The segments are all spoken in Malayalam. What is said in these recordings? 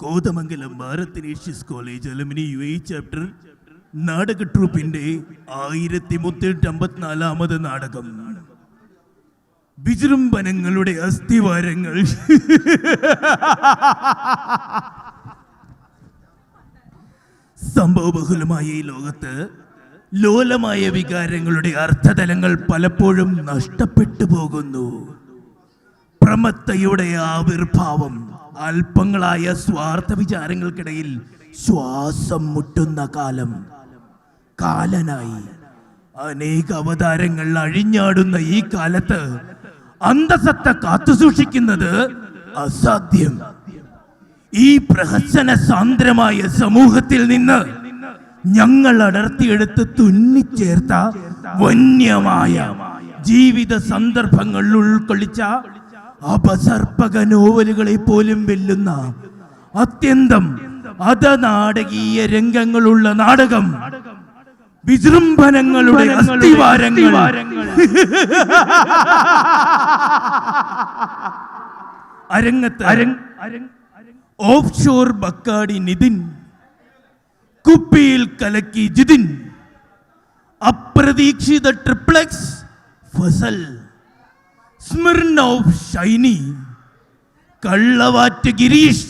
കോതമംഗലം ഭാരതനേഷ്യസ് കോളേജ് അലുമിനി UAE ചാപ്റ്റർ നാടക ട്രൂപ്പിന്റെ 1354ാമത് നാടകം വിജൃംഭണങ്ങളുടെ അസ്ഥിവാരങ്ങൾ. സംഭവബഹുലമായ ഈ ലോകത്ത് ലോലമായ വികാരങ്ങളുടെ അർത്ഥതലങ്ങൾ പലപ്പോഴും നഷ്ടപ്പെട്ടു പോകുന്നു. പ്രമത്തയുടെ ആവിർഭാവം അല്പങ്ങളായ സ്വാർത്ഥ വിചാരങ്ങൾക്കിടയിൽ ശ്വാസം മുട്ടുന്ന കാലനായി അനേക അവതാരങ്ങൾ അഴിഞ്ഞാടുന്ന ഈ കാലത്ത് അന്തസത്ത കാത്തുസൂക്ഷിക്കുന്നത് അസാധ്യം. ഈ പ്രഹസന സാന്ദ്രമായ സമൂഹത്തിൽ നിന്ന് ഞങ്ങൾ അടർത്തിയെടുത്ത് തുന്നിച്ചേർത്ത വന്യമായ ജീവിത സന്ദർഭങ്ങൾ ഉൾക്കൊള്ളിച്ച അപസർപ്പക നോവലുകളെ പോലും വെല്ലുന്ന അത്യന്തം അധനാടകീയ രംഗങ്ങളുള്ള നാടകം വിജൃംഭണങ്ങളുടെ അസ്ഥിവാരങ്ങൾ. അരങ്ങത്ത് ഓഫ് ഷോർ ബക്കാടി നിതിൻ, കുപ്പിയിൽ കലക്കി ജിതിൻ, അപ്രതീക്ഷിത ട്രിപ്ലക്സ് ഫസൽ, സ്മിർനോവ് ഷൈനി, കള്ളവാറ്റ് ഗിരീഷ്.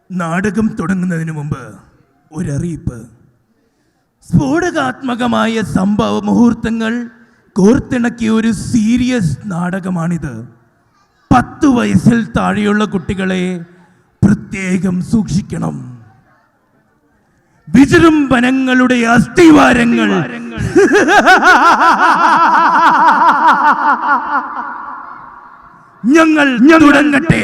നാടകം തുടങ്ങുന്നതിന് മുമ്പ് ഒരറിയിപ്പ്. സ്ഫോടകാത്മകമായ സംഭവ മുഹൂർത്തങ്ങൾ കോർത്തിണക്കിയ ഒരു സീരിയസ് നാടകമാണിത്. 10 വയസ്സിൽ താഴെയുള്ള കുട്ടികളെ പ്രത്യേകം സൂക്ഷിക്കണം. വിജൃംഭണങ്ങളുടെ അസ്ഥിവാരങ്ങൾ. ഞങ്ങൾ തുടങ്ങട്ടെ.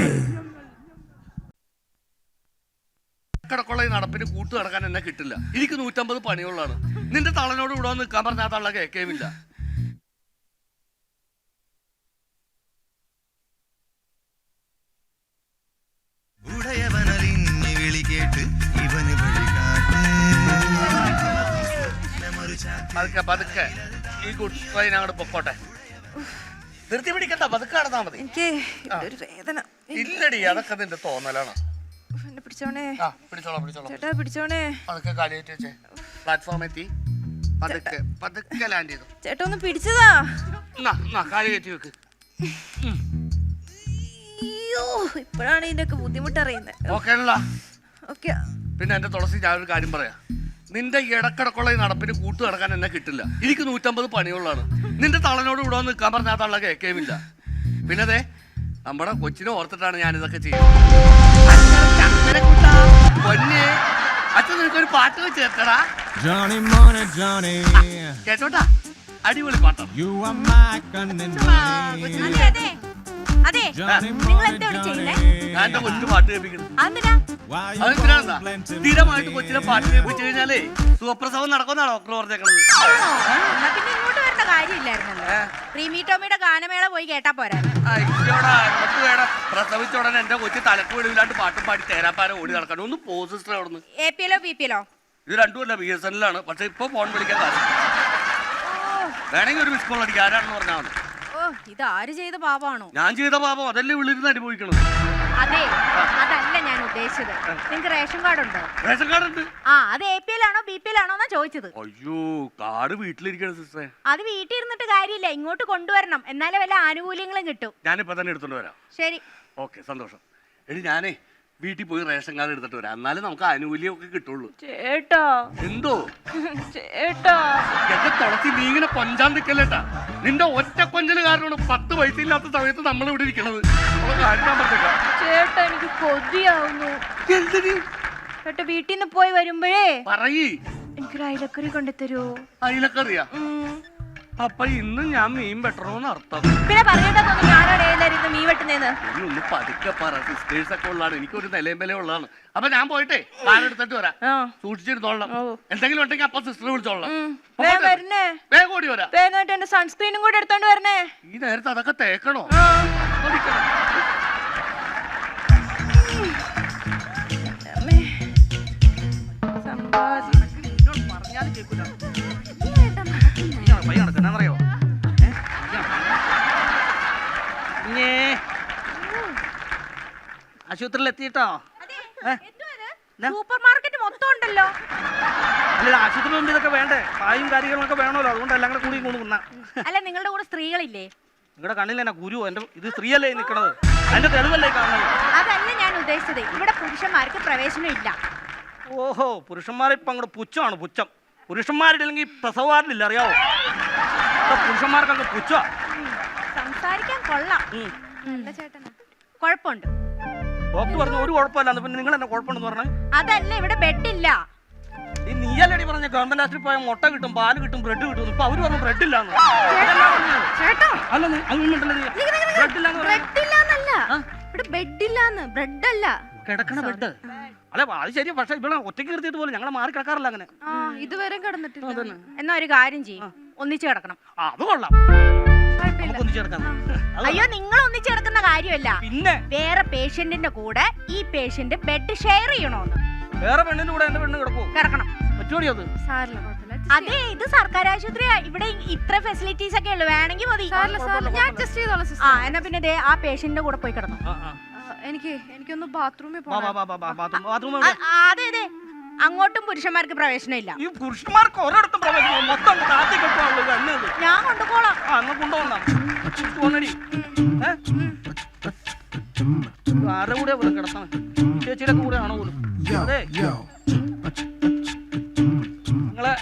കടക്കൊള്ളയും നടപ്പിന് കൂട്ടു കിടക്കാൻ എന്നെ കിട്ടില്ല. എനിക്ക് 150 പണിയുള്ളതാണ്. നിന്റെ തള്ളനോട് ഇവിടെ വന്ന് നിൽക്കാൻ പറഞ്ഞാൽ തള്ള കേൾക്കേമില്ല. പതുക്കെ ഈ ഗുഡ് ട്രെയിൻ അങ്ങോട്ട് പൊക്കോട്ടെ. ധൃതി പിടിക്കണ്ട, പതുക്കെ നടന്നാ മതി. ഇല്ലടി, അതൊക്കെ നിന്റെ തോന്നലാണ്. പ്ലാറ്റ്ഫോം എത്തി, പതുക്കെ പതുക്കെ ലാൻഡ് ചെയ്തു. ചേട്ടാ ഒന്ന് പിടിച്ചതാ. കാല് കയറ്റി വെക്ക്. ഇപ്പോഴാണ് ഇതിന്റെയൊക്കെ ബുദ്ധിമുട്ട് അറിയുന്നത്. പിന്നെ എന്റെ തുളസി, ഞാനൊരു കാര്യം പറയാം. നിന്റെ ഇടക്കിടക്കുള്ള ഈ നടപ്പിന് കൂട്ടു കിടക്കാൻ എന്നെ കിട്ടില്ല. എനിക്ക് 150 പണിയുള്ളതാണ്. നിന്റെ തള്ളനോട് ഇവിടെ വന്ന് നിൽക്കാൻ പറഞ്ഞാൽ തള്ള കേൾക്കേമില്ല. പിന്നെ അതെ, നമ്മുടെ കൊച്ചിനെ ഓർത്തിട്ടാണ് ഞാനിതൊക്കെ ചെയ്യുന്നത്. അച്ഛൻ നിനക്കൊരു പാട്ട് വെച്ച് കേട്ടടാ. കേട്ടോട്ടാ, അടിപൊളി പാട്ടാണ്. ഞാൻ എന്റെ കൊച്ചിന് പാട്ട് കേൾപ്പിക്കുന്നു. സ്ഥിരമായിട്ട് കൊച്ചിനെ പാട്ട് കേൾപ്പിച്ചു കഴിഞ്ഞാലേ സുഖപ്രസവം നടക്കുമെന്നാണോ ഡോക്ടർ പറഞ്ഞേക്കണത്? പ്രസവിച്ച ഉടനെ എന്റെ കൊച്ചി തലക്ക് വെളിവിലാണ്ട് പാട്ടും പാടി തേരാപ്പാര ഓടി നടക്കണം. ഒന്ന് പോ സിസ്റ്റർ. അവിടുന്ന് ഇത് രണ്ടുമല്ല, BSNL ആണ്. പക്ഷെ ഇപ്പൊ ഫോൺ വിളിക്കാൻ കാര്യം വേണമെങ്കിൽ ഒരു മിസ് കോൾ അടിക്കുക. ആരാണെന്ന് പറഞ്ഞാൽ മതി. ഇത് ആര് ചെയ്ത പാപമാണോ? ഞാൻ ചെയ്ത പാപം അതല്ലേ വിളിരുന്ന് അനുഭവിക്കണത്. അതെ, അതല്ല ഞാൻ ഉദ്ദേശിച്ചത്. നിങ്ങൾക്ക് റേഷൻ കാർഡ് ഉണ്ടോ? റേഷൻ കാർഡ് ഉണ്ട്. അത് APL ആണോ BPL ആണോ എന്നാ ചോദിച്ചത്. അയ്യോ, കാർഡ് വീട്ടിലിരിക്കണം സിസ്റ്ററെ. അത് വീട്ടിൽ ഇരുന്നിട്ട് കാര്യമില്ല, ഇങ്ങോട്ട് കൊണ്ടുവരണം. എന്നാലേ വല്ല ആനുകൂല്യങ്ങളും കിട്ടും. ഞാനിപ്പോ തന്നെ എടുത്തോണ്ട് വരാം. ശരി, ഓക്കെ, സന്തോഷം. എടി, ഞാനേ വീട്ടിൽ പോയി റേഷൻ കാർഡ് എടുത്തിട്ട് വരാം. എന്നാലും നമുക്ക് ആനുകൂല്യം ഒക്കെ കിട്ടുള്ളൂ. ചേട്ടാ. എന്തോ ചേട്ടാ, എന്റെ തുളസി, നീ ഇങ്ങനെ കൊഞ്ചാൻ നിൽക്കല്ലേട്ടാ. നിന്റെ ഒറ്റ കൊഞ്ചല് കാരണമാണ് 10 പൈസ ഇല്ലാത്ത സമയത്ത് നമ്മൾ ഇവിടെ ഇരിക്കണത്. ചേട്ടാ, എനിക്ക് കൊതിയാവുന്നു. എന്തിന്? ചേട്ടാ, വീട്ടിൽ നിന്ന് പോയി വരുമ്പോഴേ പറയ്, എനിക്കൊരു അയിലക്കറി കൊണ്ടുതരുമോ? അയിലക്കറിയാ? അപ്പൊ ഇന്ന് ഞാൻ മീൻ വെട്ടണമെന്ന് അർത്ഥം. പിന്നെ പറഞ്ഞിട്ടൊന്നും ഞാനാണ് ഏതായിരുന്നു മീൻ വെട്ടുന്നേന്ന്. ഒന്ന് പതുക്കെ പറ. സിസ്റ്റേഴ്സ് ഒക്കെ ഉള്ളതാണ്, എനിക്കൊരു നിലയും വില ഉള്ളതാണ്. അപ്പൊ ഞാൻ പോയിട്ടെ കാർഡ് എടുത്തിട്ട് വരാം. സൂക്ഷിച്ചിരുന്നോളാം. എന്തെങ്കിലും ഉണ്ടെങ്കിൽ അപ്പൊ സിസ്റ്റർ വിളിച്ചോളാം. വേഗം ഓടി വരാം. എന്റെ സൺസ്ക്രീനും കൂടെ എടുത്തോണ്ട് വരണേ. ഈ നേരത്തെ അതൊക്കെ തേക്കണോ? പറഞ്ഞാലും കേൾക്കൂല. പയ്യ നടക്കുന്നറിയോ? ആശുപത്രിയിൽ എത്തിയിട്ടോ? സൂപ്പർ മാർക്കറ്റ് മൊത്തം ഉണ്ടല്ലോ. അല്ല ആശുപത്രി മുമ്പ് ഇതൊക്കെ വേണ്ടേ? പായും കാര്യങ്ങളൊക്കെ വേണമല്ലോ, അതുകൊണ്ട് എല്ലാം കൂടെ കൂടി കൊണ്ടുവന്ന. അല്ല നിങ്ങളുടെ കൂടെ സ്ത്രീകളില്ലേ? നിങ്ങളുടെ കണ്ണിൽ എന്നാ ഗുരു? എന്റെ ഇത് സ്ത്രീയല്ലേ നിൽക്കണത്? അതിന്റെ തെളിവല്ലേ കാണുന്നത്? അതല്ല ഞാൻ ഉദ്ദേശിച്ചത്, ഇവിടെ പുരുഷന്മാർക്ക് പ്രവേശനം ഇല്ല. ഓഹോ, പുരുഷന്മാരെ ഇപ്പൊ അങ്ങോട്ട് പുച്ഛമാണ്, പുച്ഛം. പുരുഷന്മാരുടെ അല്ലെങ്കിൽ പ്രസവവാർഡിലില്ല, അറിയാവോ? പുരുഷന്മാർക്കൊക്കെ പുച്ഛ. സംസാരിക്കാൻ കൊള്ളാം. കുഴപ്പമുണ്ട്. ഡോക്ടർ പറഞ്ഞു ഒരു കുഴപ്പമില്ല, പിന്നെ നിങ്ങൾ എന്നെ കുഴപ്പമുണ്ടെന്ന് പറഞ്ഞേ? അതല്ല ഇവിടെ ബെഡില്ല. ഈ നീയല്ലടി പറഞ്ഞ ഗവൺമെന്റ് ആശുപത്രി പോയാൽ മുട്ട കിട്ടും, പാല് കിട്ടും, ബ്രെഡ് കിട്ടും. ഇപ്പൊ അവര് പറഞ്ഞു ബ്രെഡ് ഇല്ലാന്ന്. കിടക്കണ ബെഡ് അല്ല, അത് ശരി. പക്ഷെ ഇവിടെ ഒറ്റയ്ക്ക് നിർത്തിയിട്ട് പോലും ഞങ്ങളെ മാറി കിടക്കാറില്ല അങ്ങനെ. ഇതുവരെ കിടന്നിട്ടില്ല. എന്നാ ഒരു കാര്യം ചെയ്യും, ഒന്നിച്ച് കിടക്കണം. അത് കൊള്ളാം, നമുക്ക് ഒന്നിച്ച് കിടക്കാം. അയ്യോ നിങ്ങൾ ഒന്നിച്ച് കിടക്കുന്ന കാര്യമല്ല, പിന്നെ വേറെ പേഷ്യന്റിന്റെ കൂടെ ഈ പേഷ്യന്റ് ബെഡ് ഷെയർ ചെയ്യണോന്ന്. വേറെ പെണ്ണിന്റെ കൂടെ എന്റെ പെണ്ണ് കിടക്കൂ? കിടക്കണം. പറ്റുമോ അത്? അതെ, ഇത് സർക്കാർ ആശുപത്രിയാ, ഇവിടെ ഇത്ര ഫെസിലിറ്റീസ് ഒക്കെ ഉള്ളു. വേണമെങ്കിൽ മതി. എന്നാ പിന്നെ ദേ ആ പേഷ്യന്റിന്റെ കൂടെ പോയി കിടന്നു. എനിക്കൊന്ന് ബാത്റൂമിൽ അതെ അതെ, അങ്ങോട്ടും പുരുഷന്മാർക്ക് പ്രവേശനം ഇല്ല. ഈ പുരുഷന്മാർക്ക് ഒരിടത്തും പ്രവേശനം മൊത്തം താത്തി കെട്ടുവാണല്ലോ. ഞാൻ കൊണ്ടുപോകണം. കൊണ്ടുപോകണം. ആരുടെ കൂടെ കിടക്കണം? ചേച്ചിയുടെ കൂടെ ആണോ പോലും? അതെ, നിങ്ങളെ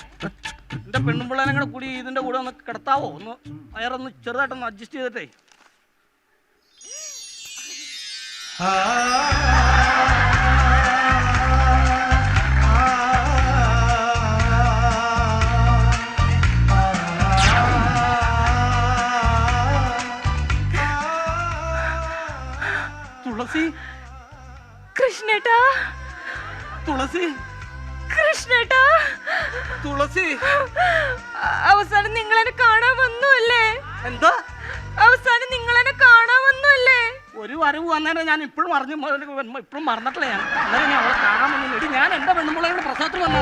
എന്റെ പെണ്ണുമ്പിള്ളേനെ കൂടെ കൂടി ഇതിന്റെ കൂടെ ഒന്ന് കിടത്താവോ? ഒന്ന് വയറൊന്ന് ചെറുതായിട്ടൊന്ന് അഡ്ജസ്റ്റ് ചെയ്തിട്ടേ. തുളസി, കൃഷ്ണേട്ടാ, തുളസി, കൃഷ്ണേട്ടാ, തുളസി. അവസാനം നിങ്ങൾ എന്നെ കാണാൻ വന്നു അല്ലേ? എന്താ അവസാനം നിങ്ങൾ എന്നെ കാണാൻ വന്നു അല്ലേ? ഒരു വരവ് വന്നേനെ ഞാൻ ഇപ്പോഴും ഇപ്പോഴും മറന്നിട്ടില്ല. ഞാൻ അന്നേരം ഞാൻ അവളെ കാണാൻ വന്നു. ഞാൻ എന്റെ പെണ്ണുമ്പോളെ പ്രസവത്തിൽ വന്നു.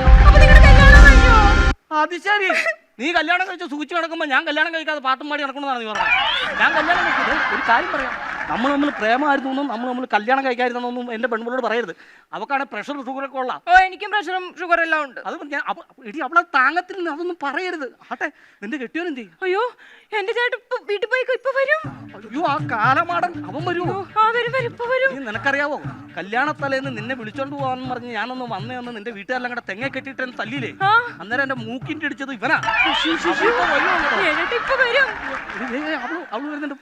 അത് ശരി, നീ കല്യാണം കഴിച്ച് സൂചിച്ച് കിടക്കുമ്പോൾ ഞാൻ കല്യാണം കഴിക്കാതെ പാട്ടും പാടി നടക്കണമെന്നാണ് നീ പറഞ്ഞത്. ഞാൻ കല്യാണം കഴിച്ചത് ഒരു കാര്യം പറയാം, നമ്മൾ പ്രേമമായിരുന്നു എന്നും നമ്മൾ കല്യാണം കഴിക്കാതിരുന്നൊന്നും എന്റെ പെൺപിള്ളോട് പറയരുത്. അവക്കാണ് പ്രഷർ ഷുഗറൊക്കെ ഉള്ള. ഓ, എനിക്കും പ്രഷറും ഷുഗർ എല്ലാം ഉണ്ട്. അത് ഞാൻ എടി അവളെ താങ്ങത്തിൽ നിന്ന് അതൊന്നും പറയരുത്. ആട്ടെ, നിന്റെ കെട്ടിയോൻ എന്ത് ചെയ്യും? അയ്യോ, എന്റെ ചേട്ടൻ വീട്ടിൽ പോയി ഇപ്പൊ വരും. അയ്യോ, ആ കാലമാടൻ അവൻ വരുമോ? ഇപ്പൊ വരും. നിനക്കറിയാവോ, കല്യാണത്തലേന്ന് നിന്നെ വിളിച്ചോണ്ട് പോകാന്ന് പറഞ്ഞ് ഞാനൊന്ന് വന്നേന്ന് നിന്റെ വീട്ടുകാരെല്ലാം കൂടെ തെങ്ങ കെട്ടിട്ട് എന്നെ തല്ലിയില്ലേ? അന്നേരം എന്റെ മൂക്കിന്റെ അടിച്ചത് ഇവനാ. ഇപ്പൊ വരും. അവള് വരുന്നുണ്ട്.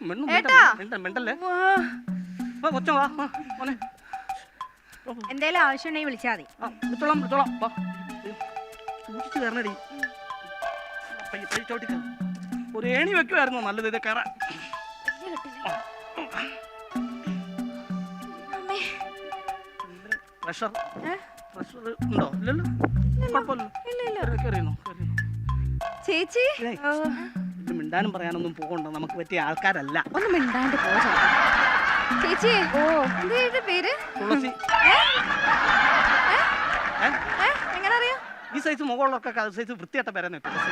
മിണ്ടല്ലേ കൊച്ചോ, വാ മോനെ. എന്തേലും ആവശ്യമുണ്ടെങ്കിൽ വിളിച്ചാൽ മതി. വിളിച്ചോളാം. സൂക്ഷിച്ചു കയറണടി. ഒരു ഏണി വെക്കുമായിരുന്നു നല്ലത് ഇത് കയറാൻ. പ്രഷർ ഉണ്ടോ? ഇല്ലല്ലോ, കുഴപ്പമില്ലല്ലോ. ചേച്ചി, ഇത് മിണ്ടാനും പറയാനൊന്നും പോകണ്ട, നമുക്ക് പറ്റിയ ആൾക്കാരല്ല. ഒന്ന് മിണ്ടാണ്ട് പോ ചേച്ചി. ഓ, എന്താ പേര്? തുളസി. എങ്ങനെ അറിയാം? ഈ സൈസ് മുകളിലൊക്കെ സൈസ് വൃത്തിയായിട്ട പേരാണ് തുളസി.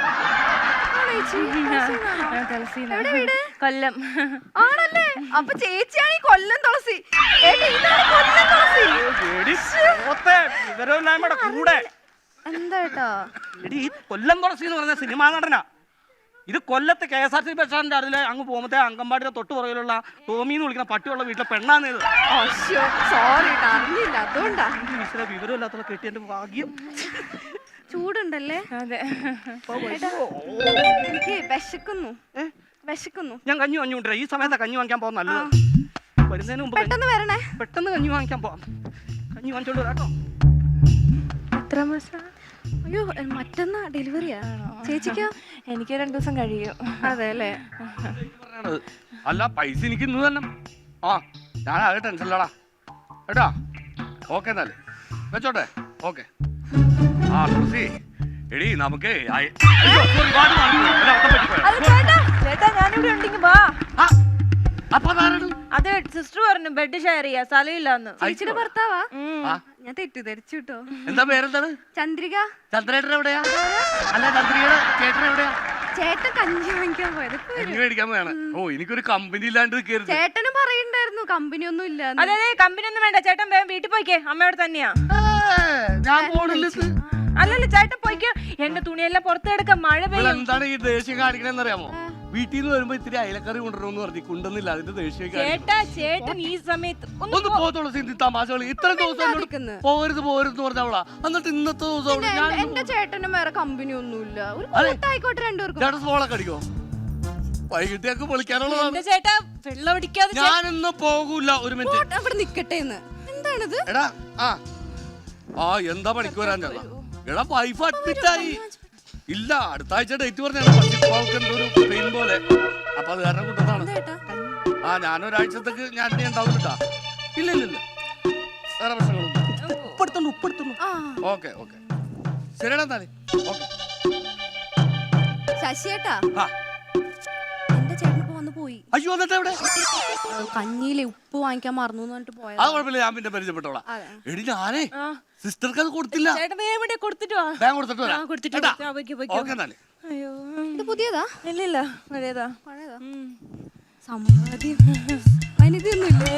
കൊല്ലം ആണല്ലേ? അപ്പൊ ചേച്ചിയാണ് ഈ കൊല്ലം തുളസി. വിവരമില്ലായ്മയുടെ കൂടെ എന്താ കേട്ടോ? എടി, ഈ കൊല്ലം തുളസി എന്ന് പറഞ്ഞ സിനിമാ നടനാ. ഇത് കൊല്ലത്ത് KSRTC ബസ് സ്റ്റാൻഡിന്റെ അതിലെ അങ്ങ് പോകുമ്പോ അങ്കമ്പാടിയുടെ തൊട്ട് പുറകിലുള്ള ടോമി എന്ന് വിളിക്കുന്ന പട്ടിയുള്ള വീട്ടിലെ പെണ്ണാണ് ഇത്. സോറി, അറിഞ്ഞില്ല, അതുകൊണ്ടാ. വിവരമില്ലാത്ത കെട്ടി എന്റെ ഭാഗ്യം. ചൂടുണ്ടല്ലേ? അതെ. എനിക്ക് വിശക്കുന്നു. ഞാൻ കഞ്ഞി വാങ്ങിക്കൊണ്ടിരാ. ഈ സമയത്താ കഞ്ഞി വാങ്ങിക്കാൻ പോകാൻ നല്ലത്. വരുന്നതിന് മുമ്പ് പെട്ടെന്ന് വരണേ. പെട്ടെന്ന് കഞ്ഞി വാങ്ങിക്കാൻ പോവാം. കഞ്ഞി വാങ്ങിച്ചോണ്ട് വരാട്ടോ. എത്ര മാസം? അയ്യോ, മറ്റന്നാ ഡെലിവറിയാ. ചേച്ചിക്കോ? എനിക്ക് 2 ദിവസം കഴിയും. അതെ അല്ലേ? അല്ല, പൈസ എനിക്ക് ഇന്ന് തന്നെ. ഞാൻ ആകെ ടെൻഷനില്ലടാ കേട്ടാ. ഓക്കെ എന്നാല് വെച്ചോട്ടെ. ഓക്കെ. തുളസി, എടി നമുക്ക് അതെ, സിസ്റ്റർ പറഞ്ഞു ബെഡ് ഷെയർ ചെയ്യാ, സ്ഥലമില്ലാന്ന്. ചേച്ചിയുടെ ഭർത്താവാ? ഞാൻ തെറ്റിദ്ധരിച്ചു കേട്ടോ. എന്താ പേരെന്താണ്? ചന്ദ്രിക. ചന്ദ്രേട്ടൻ എവിടെയാ? അല്ല ചന്ദ്രികയുടെ ചേട്ടൻ എവിടെയാ? ചേട്ടൻ കഞ്ഞി വാങ്ങിക്കാൻ പോയത്. കഞ്ഞി മേടിക്കാൻ പോയാണ്. ഓ എനിക്കൊരു കമ്പനി ഇല്ലാണ്ട് നിൽക്കരുത്. ചേട്ടനും പറയണ്ടായിരുന്നു കമ്പനി ഒന്നും ഇല്ല. അതെ കമ്പനി ഒന്നും വേണ്ട, ചേട്ടൻ വേഗം വീട്ടിൽ പോയിക്കേ, അമ്മയോട് തന്നെയാ. ഞാൻ പോണില്ല. അല്ലല്ല ചേട്ടൻ പോയിക്കോ, എന്റെ തുണിയെല്ലാം പുറത്തെടുക്കാം, മഴ പെയ്യും. എന്താണ് ഈ ദേഷ്യം കാണിക്കണെന്ന് അറിയാമോ? വീട്ടിൽ നിന്ന് വരുമ്പോ ഇത്തിരി അയലക്കറി കൊണ്ടുവരണമെന്ന് പറഞ്ഞു, കൊണ്ടുവന്നില്ല. അതിന്റെ ദേഷ്യം ചേട്ടൻ ഈ സമയത്ത് ഒന്ന് പോകത്തുള്ളൂ. സിന്ധി തമാശകൾ ഇത്ര ദിവസം പോകരുത് പോകരുത് പറഞ്ഞവളാ. എന്നിട്ട് ഇന്നത്തെ ദിവസം എന്റെ ചേട്ടനും വേറെ കമ്പനി ഒന്നുമില്ല. ആയിക്കോട്ടെ രണ്ടുപേർക്കും. ചേട്ടൻ സ്മോളൊക്കെ അടിക്കോ? വൈകിട്ടേക്ക് പൊളിക്കാനുള്ളതാണ്. ചേട്ടാ വെള്ളം അടിക്കാതെ ഞാനിന്ന് പോകൂല. ഒരു മിനിറ്റ് അവിടെ നിക്കട്ടെ. എന്താണിത്? എടാ എന്താ പണിക്ക് വരാൻ ചേട്ടാ? എടാ വൈഫ് അഡ്മിറ്റായി. ഇല്ല അടുത്ത ആഴ്ച ഡേറ്റ് പറഞ്ഞാണ്. പക്ഷെ എന്തോ ഒരു പെയിൻ പോലെ. അപ്പൊ അത് കാരണം കൂട്ടുന്നതാണ്. ഞാനൊരാഴ്ചത്തേക്ക് ഞാൻ ഉണ്ടാവും കേട്ടാ. ഇല്ല ഇല്ല ഇല്ല വേറെ പ്രശ്നങ്ങളൊന്നും. ഉപ്പെടുത്തുന്നു. ഓക്കെ ഓക്കെ ശരിയാടാ എന്നാലേ. ഓക്കെ ശശിയേട്ടാ, എന്റെ ചേട്ടനിപ്പോ വന്ന് പോയി. അയ്യോ എന്നിട്ട് എവിടെ? കഞ്ഞിയിലെ ഉപ്പ് വാങ്ങിക്കാൻ മറന്നു എന്നിട്ട് പോയത്. അത് കുഴപ്പമില്ല, ഞാൻ പിന്നെ പരിചയപ്പെട്ടോളാം. എടി ഞാനേ സിസ്റ്റർക്ക് അത് കൊടുത്തില്ല. കൊടുത്തിട്ട് ഞാൻ കൊടുത്തിട്ട് വരാം. ഓക്കെ എന്നാലേ. അയ്യോ ഇത് പുതിയതാ? ഇല്ലില്ല പഴയതാ. പഴയതാ? സമ്പാദ്യം അതിനിതൊന്നുമില്ലേ?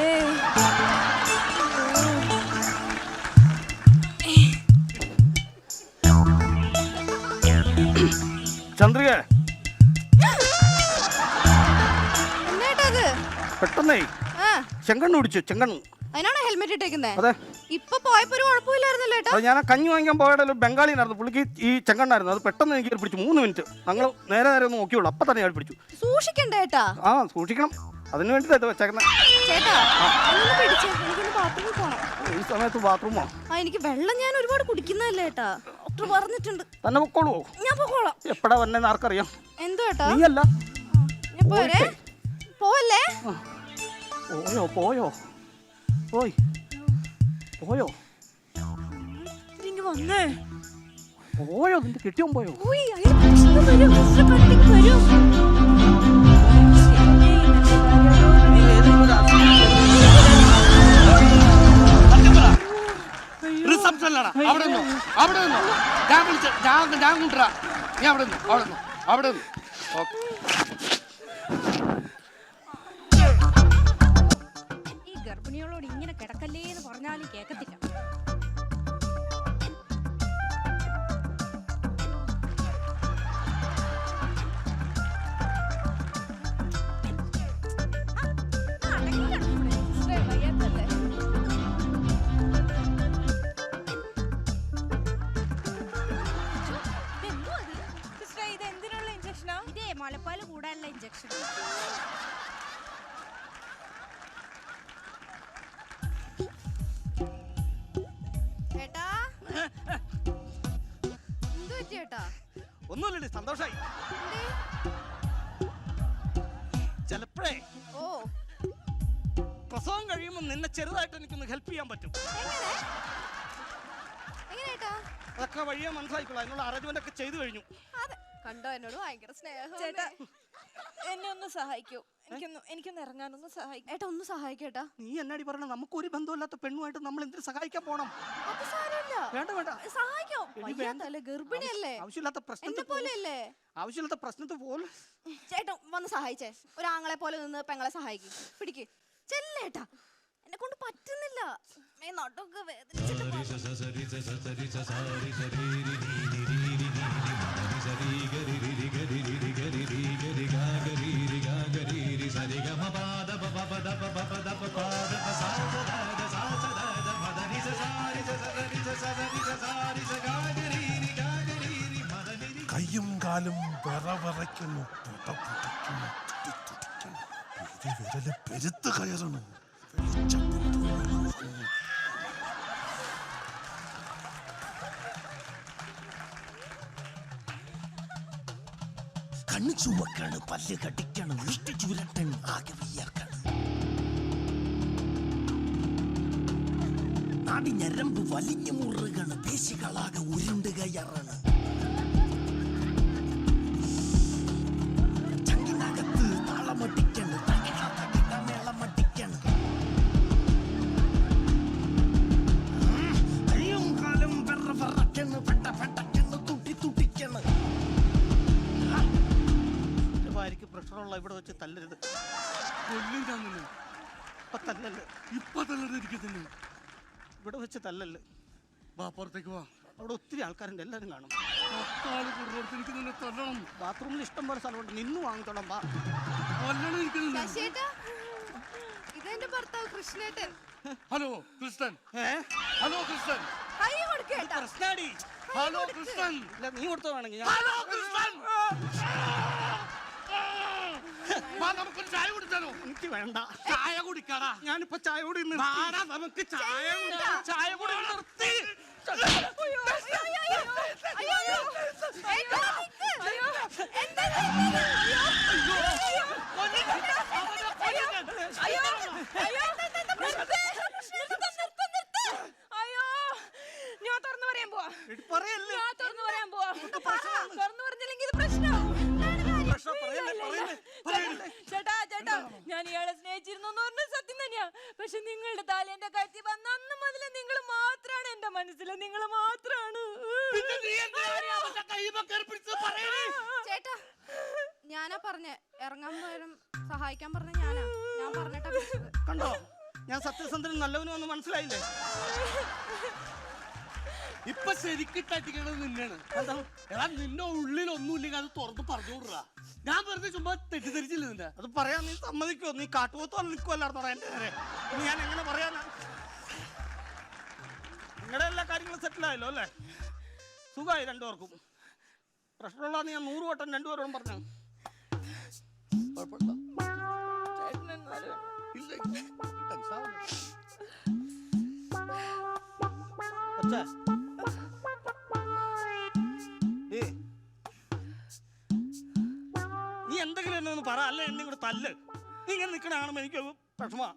ചന്ദ്രിക എന്നേട്ടത് പെട്ടെന്നേ ചെങ്കണ്ണ് പിടിച്ചു. ചെങ്കണ്ണ് അതിനാണോ ഹെൽമെറ്റ് ഇട്ടേക്കുന്നേ? അതെ. ഇപ്പൊ പോയപ്പോ ഒരു കുഴപ്പമില്ലായിരുന്നല്ലോ ഏട്ടാ. അത് ഞാൻ കഞ്ഞി വാങ്ങിക്കാൻ പോയാലും ബംഗാളിനായിരുന്നു. പുള്ളിക്ക് ഈ ചെങ്കണ്ണായിരുന്നു. അത് പെട്ടെന്ന് എനിക്ക് പിടിച്ചു. 3 മിനിറ്റ് ഞങ്ങൾ നേരെ ഒന്ന് നോക്കിയുള്ളൂ. അപ്പൊ തന്നെ ഞാൻ പിടിച്ചു. സൂക്ഷിക്കണ്ടേ ഏട്ടാ? സൂക്ഷിക്കണം. അതിന് വേണ്ടിയിട്ട് വെച്ചേക്കുന്നത്. ചേട്ടാ ഒന്ന് പിടിച്ചേ, എനിക്കൊന്ന് ബാത്റൂമിൽ പോണം. ഈ സമയത്ത് ബാത്റൂമോ? എനിക്ക് വെള്ളം ഞാൻ ഒരുപാട് കുടിക്കുന്നതല്ലേ ഏട്ടാ, ഡോക്ടർ പറഞ്ഞിട്ടുണ്ട്. തന്നെ പൊക്കോളൂ. ഞാൻ പോക്കോളാം. എപ്പോഴാ വന്നെന്ന് ആർക്കറിയാം? എന്തോ ഏട്ടാ? നീയല്ല. ഞാൻ പോരെ? പോവല്ലേ? പോയോ പോയോ പോയി പോയോ വന്നേ പോയോ? നിന്റെ കെട്ടിയോ പോയോ? റിസപ്ഷനിലാണ്. അവിടെ നിന്നോ അവിടെ നിന്നോ. ഞാൻ വിളിച്ച ഞാൻ കൊണ്ടുവരാ. നീ അവിടെ നിന്നു അവിടെ നിന്നു അവിടെ നിന്നു. ഓക്കെ ഈ ഗർഭിണികളോട് ഇങ്ങനെ കിടക്കല്ലേ എന്ന് പറഞ്ഞാലും കേക്കത്തില്ല. മുലപ്പാല് കൂടാനുള്ള ഇഞ്ചക്ഷൻ. ഒന്നുമില്ലേ, സന്തോഷായി. ചിലപ്പോഴേ പ്രസവം കഴിയുമ്പോൾ നിന്നെ ചെറുതായിട്ട് എനിക്കൊന്ന് ഹെൽപ്പ് ചെയ്യാൻ പറ്റും. അതൊക്കെ വഴിയെ മനസ്സിലായിക്കോളാം. അതിനുള്ള അറേഞ്ച്മെന്റ് ഒക്കെ ചെയ്തു കഴിഞ്ഞു. കണ്ടോ, എന്നോട് ഭയങ്കര സ്നേഹം. ചേട്ടാ എന്നെ ഒന്ന് സഹായിക്കൂ. എനിക്കൊന്ന് ഇറങ്ങാനൊന്ന് സഹായിക്കും. ഏട്ടാ ഒന്ന് സഹായിക്കേട്ടാ. നീ എന്നാടി പറഞ്ഞ നമുക്ക് ഒരു ബന്ധമില്ലാത്ത പെണ്ണുമായിട്ട് നമ്മൾ എന്തിനു സഹായിക്കാൻ പോണം? വേണ്ട വേണ്ട സഹായിക്കാം. ഗർഭിണിയല്ലേ, ആവശ്യമില്ലാത്ത പ്രശ്നത്തിൽ പോലും. ചേട്ടൻ വന്ന് സഹായിച്ചേ. ഒരു ആങ്ങളെ പോലെ നിന്ന് പെങ്ങളെ സഹായിക്കും. പിടിക്ക് ചെല്ലേട്ടാ, എന്നെ കൊണ്ട് പറ്റുന്നില്ല. നടുക്ക് വേദനിച്ചിട്ട് കയ്യും കാലും വിറവിറയ്ക്കുന്നു, പുതപ്പുതയ്ക്കുന്നു, വിരല് പെരുത്ത് കയറണം. കണ്ണ് ചുവക്കാണ്, പല്ല് കടിക്കാണ്, ഉരുട്ടി ചുരട്ടാണ്, ആകെ വയ്യാക്കാണ്. നാടി ഞരമ്പ് വലിഞ്ഞു മുറുകാണ്, പേശികളാകെ ഉരുണ്ട് കയറാണ്. ചങ്കിനകത്ത് താളമടിക്കാണ്, മേളമടിക്കാണ്. ഭാര്യയ്ക്ക് പ്രഷറുള്ള ഇവിടെ വെച്ച് തല്ലരുത്. കൊല്ലും ഞാൻ നിന്നെ. ഇപ്പൊ തല്ലല്, ഇപ്പൊ തല്ലടിരിക്കും തന്നെ. ഇവിടെ വെച്ച് തല്ലല്. വാ പുറത്തേക്ക് വാ. അവിടെ ഒത്തിരി ആൾക്കാരുണ്ട്, എല്ലാവരും കാണും. 10 ആള് കൂടുതൽ എനിക്ക് നിന്നെ തല്ലണം. ബാത്റൂമിൽ ഇഷ്ടം പോലെ സ്ഥലമുണ്ട്, നിന്ന് വാങ്ങിച്ചോളാം. വാ. തല്ലണം എനിക്ക് നിന്നെ. ശശിയേട്ടാ, ഇതെന്റെ ഭർത്താവ് കൃഷ്ണേട്ടൻ. ഹലോ കൃഷ്ണൻ. ഏ ഹലോ കൃഷ്ണൻ. കൈ കൊടുക്കേട്ടാ. പ്രശ്നാടി. ഹലോ കൃഷ്ണൻ. ഇല്ല, നീ കൊടുത്തോ വേണമെങ്കിൽ. ഹലോ കൃഷ്ണൻ. വാ, നമുക്കൊരു ചായ കുടിച്ചാലോ? എനിക്ക് വേണ്ട. ചായ കുടിക്കാടാ. ഞാനിപ്പോ ചായ കൂടി വാടാ, നമുക്ക് ചായ ചായ കൂടി നിർത്തി. അയ്യോ, ഞാൻ തുറന്നു പറയാൻ പോവാ. പറയല്ലേ ഞാൻ തുറന്നു പറയാൻ പോവാ. തുറന്നു പറഞ്ഞില്ലെങ്കിൽ ഇത് പ്രശ്നമാവും. ചേട്ടാ ചേട്ടാ, ഞാൻ ഇയാളെ സ്നേഹിച്ചിരുന്നു എന്ന് പറഞ്ഞ സത്യം തന്നെയാ. പക്ഷെ നിങ്ങളുടെ താലേന്റെ കഴുത്തി വന്ന അന്ന് മുതൽ നിങ്ങൾ മാത്രാണ് എന്റെ മനസ്സിൽ. നിങ്ങൾ മാത്രാണ്. ചേട്ടാ, ഞാനാ പറഞ്ഞേ ഇറങ്ങാൻ പകരം സഹായിക്കാൻ പറഞ്ഞ ഞാനാ. ഞാൻ പറഞ്ഞിട്ടാ വിളിച്ചത്. കണ്ടോ, ഞാൻ സത്യസന്ധനും നല്ലവനും ഒന്ന് മനസ്സിലായില്ലേ? ഇപ്പൊ ശരിക്കും തട്ടിക്കണത് നിന്നാണ്. എടാ, നിന്റെ ഉള്ളിൽ ഒന്നുമില്ലെങ്കിൽ അത് തുറന്ന് പറഞ്ഞോടാ. ഞാൻ വെറുതെ ചുമ്മാ തെറ്റിദ്ധരിച്ചില്ല നിന്റെ. അത് പറയാൻ നീ സമ്മതിക്കോ? നീ കാട്ടുപോത്തോ നിൽക്കുമല്ലായിരുന്നോ എന്റെ നേരെ? ഇനി ഞാൻ എങ്ങനെ പറയാനാ? നിങ്ങളുടെ എല്ലാ കാര്യങ്ങളും സെറ്റിൽ ആയല്ലോ അല്ലേ? സുഖമായി രണ്ടുപേർക്കും. പ്രശ്നമുള്ളതെന്ന് ഞാൻ 100 വട്ടം രണ്ടുപേരോടും പറഞ്ഞു. കുഴപ്പമില്ല. ഇല്ല, ടെൻഷൻ ആവണ്ട. ഒച്ച. നീ എന്തെങ്കിലും എന്നെ ഒന്ന് പറ, അല്ലേ എന്നെ കൂടെ തല്ല്. നീ ഇങ്ങനെ നിൽക്കണ കാണുമ്പോ എനിക്ക് വിഷമാ.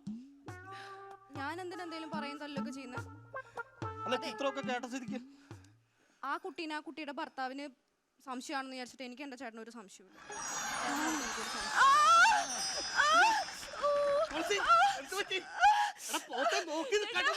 ഞാൻ എന്തിനെന്തേലും പറയും തല്ലൊക്കെ ചെയ്യുന്നത്? അല്ല, ചിത്രമൊക്കെ കേട്ട സ്ഥിതിക്ക് ആ കുട്ടിയുടെ ഭർത്താവിന് സംശയമാണെന്ന് വിചാരിച്ചിട്ട് എനിക്ക് എന്റെ ചേട്ടന് ഒരു സംശയമില്ല. തുളസി, എന്ത് പറ്റി? എടാ, പോത്തെ നോക്കി നിൽക്കാണ്ട്